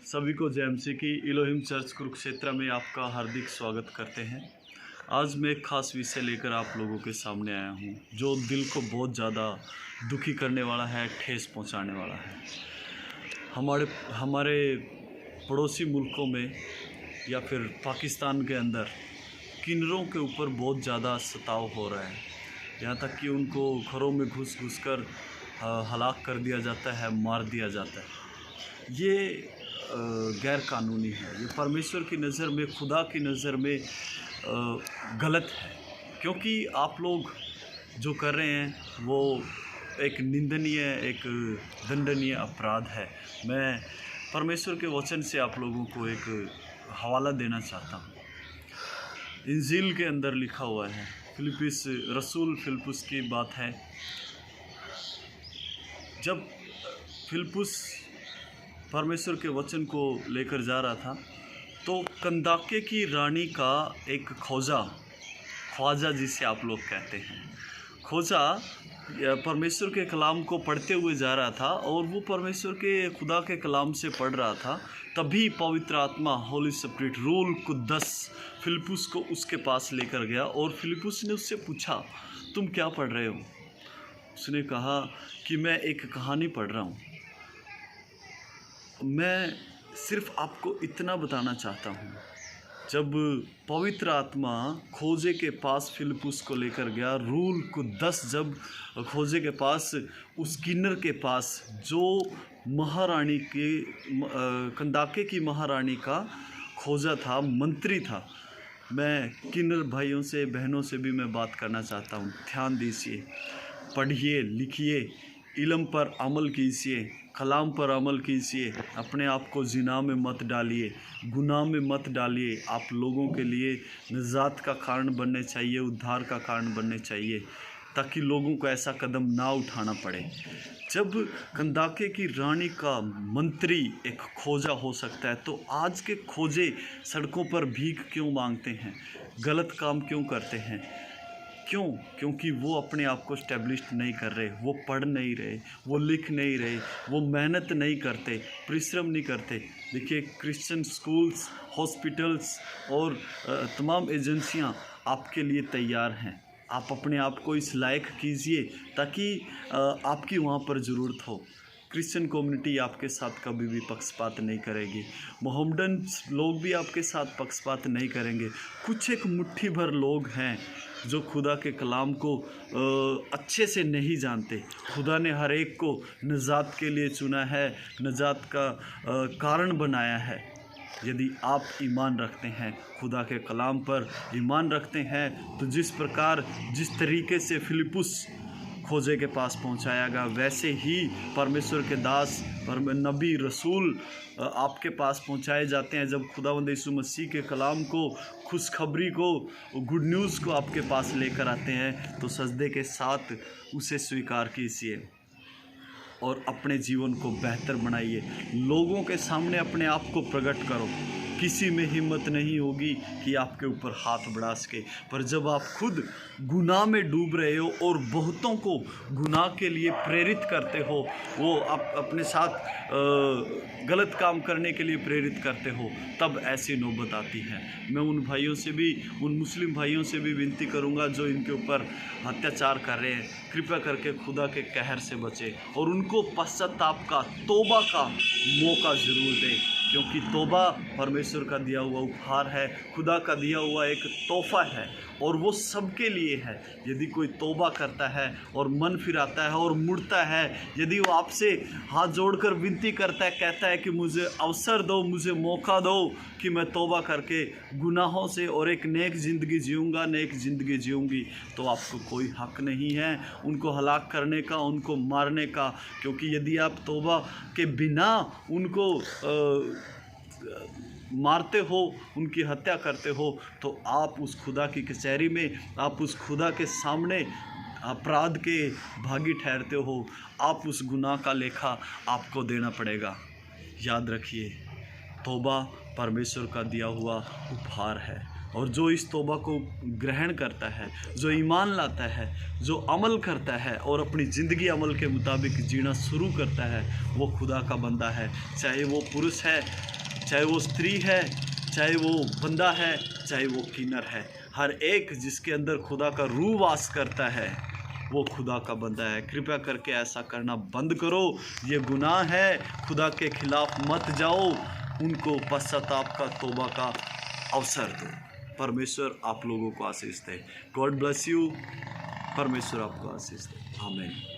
सभी को जेएमसी की इलोहिम चर्च कुरुक्षेत्र में आपका हार्दिक स्वागत करते हैं। आज मैं एक ख़ास विषय लेकर आप लोगों के सामने आया हूं, जो दिल को बहुत ज़्यादा दुखी करने वाला है, ठेस पहुंचाने वाला है। हमारे पड़ोसी मुल्कों में या फिर पाकिस्तान के अंदर किन्नरों के ऊपर बहुत ज़्यादा सताव हो रहा है। यहाँ तक कि उनको घरों में घुस कर हलाक कर दिया जाता है, मार दिया जाता है। ये गैर कानूनी है। ये परमेश्वर की नज़र में, खुदा की नज़र में गलत है, क्योंकि आप लोग जो कर रहे हैं वो एक निंदनीय, एक दंडनीय अपराध है। मैं परमेश्वर के वचन से आप लोगों को एक हवाला देना चाहता हूँ। इंजील के अंदर लिखा हुआ है, रसूल फिलिप्पुस की बात है। जब फिलिप्पुस परमेश्वर के वचन को लेकर जा रहा था, तो कंदाके की रानी का एक ख्वाजा जिसे आप लोग कहते हैं, खोजा परमेश्वर के कलाम को पढ़ते हुए जा रहा था, और वो परमेश्वर के खुदा के कलाम से पढ़ रहा था। तभी पवित्र आत्मा, होली स्पिरिट, रूल कुद्दस फिलिप्पुस को उसके पास लेकर गया, और फिलिप्पुस ने उससे पूछा, तुम क्या पढ़ रहे हो? उसने कहा कि मैं एक कहानी पढ़ रहा हूँ। मैं सिर्फ आपको इतना बताना चाहता हूँ, जब पवित्र आत्मा खोजे के पास फिलिप्पुस को लेकर गया, रूल कुद्दस जब खोजे के पास, उस किन्नर के पास जो महारानी के कंदाके की महारानी का खोजा था, मंत्री था। मैं किन्नर भाइयों से, बहनों से भी मैं बात करना चाहता हूँ। ध्यान दीजिए, पढ़िए, लिखिए, इल्म पर अमल कीजिए, कलाम पर अमल कीजिए। अपने आप को जिना में मत डालिए, गुनाह में मत डालिए। आप लोगों के लिए निजात का कारण बनने चाहिए, उद्धार का कारण बनने चाहिए, ताकि लोगों को ऐसा कदम ना उठाना पड़े। जब कंदाके की रानी का मंत्री एक खोजा हो सकता है, तो आज के खोजे सड़कों पर भीख क्यों मांगते हैं, गलत काम क्यों करते हैं? क्यों? क्योंकि वो अपने आप को स्टैब्लिश्ड नहीं कर रहे, वो पढ़ नहीं रहे, वो लिख नहीं रहे, वो मेहनत नहीं करते, परिश्रम नहीं करते। देखिए, क्रिश्चियन स्कूल्स, हॉस्पिटल्स और तमाम एजेंसियां आपके लिए तैयार हैं। आप अपने आप को इस लायक कीजिए ताकि आपकी वहाँ पर ज़रूरत हो। क्रिश्चियन कम्युनिटी आपके साथ कभी भी पक्षपात नहीं करेगी। मोहम्मडन लोग भी आपके साथ पक्षपात नहीं करेंगे। कुछ एक मुट्ठी भर लोग हैं जो खुदा के कलाम को अच्छे से नहीं जानते। खुदा ने हर एक को निजात के लिए चुना है, निजात का कारण बनाया है। यदि आप ईमान रखते हैं, खुदा के कलाम पर ईमान रखते हैं, तो जिस तरीके से फिलिप्पुस खोजे के पास पहुंचाया गया, वैसे ही परमेश्वर के दास, नबी, रसूल आपके पास पहुंचाए जाते हैं। जब खुदावंद यीशु मसीह के कलाम को, खुशखबरी को, गुड न्यूज़ को आपके पास लेकर आते हैं, तो सजदे के साथ उसे स्वीकार कीजिए और अपने जीवन को बेहतर बनाइए। लोगों के सामने अपने आप को प्रकट करो। किसी में हिम्मत नहीं होगी कि आपके ऊपर हाथ बढ़ा सके, पर जब आप खुद गुनाह में डूब रहे हो और बहुतों को गुनाह के लिए प्रेरित करते हो, वो आप अपने साथ गलत काम करने के लिए प्रेरित करते हो, तब ऐसी नौबत आती है। मैं उन भाइयों से भी, उन मुस्लिम भाइयों से भी विनती करूंगा जो इनके ऊपर अत्याचार कर रहे हैं, कृपया करके खुदा के कहर से बचे और उनको पश्चाताप का, तौबा का मौका ज़रूर दें, क्योंकि तौबा परमेश्वर का दिया हुआ उपहार है, खुदा का दिया हुआ एक तोहफा है, और वो सबके लिए है। यदि कोई तौबा करता है और मन फिराता है और मुड़ता है, यदि वो आपसे हाथ जोड़कर विनती करता है, कहता है कि मुझे अवसर दो, मुझे मौका दो कि मैं तौबा करके गुनाहों से और एक नेक ज़िंदगी जीऊँगा, नेक ज़िंदगी जीऊँगी, तो आपको कोई हक़ नहीं है उनको हलाक करने का, उनको मारने का। क्योंकि यदि आप तौबा के बिना उनको मारते हो, उनकी हत्या करते हो, तो आप उस खुदा की कचहरी में, आप उस खुदा के सामने अपराध के भागी ठहरते हो। आप उस गुनाह का लेखा आपको देना पड़ेगा। याद रखिए, तौबा परमेश्वर का दिया हुआ उपहार है। और जो इस तौबा को ग्रहण करता है, जो ईमान लाता है, जो अमल करता है और अपनी ज़िंदगी अमल के मुताबिक जीना शुरू करता है, वो खुदा का बंदा है। चाहे वो पुरुष है, चाहे वो स्त्री है, चाहे वो बंदा है, चाहे वो किन्नर है, हर एक जिसके अंदर खुदा का रूह वास करता है वो खुदा का बंदा है। कृपया करके ऐसा करना बंद करो, ये गुनाह है, खुदा के खिलाफ मत जाओ, उनको पश्चाताप का, तौबा का अवसर दो। परमेश्वर आप लोगों को आशीष दे। God bless you. परमेश्वर आपको आशीष दे। आमीन।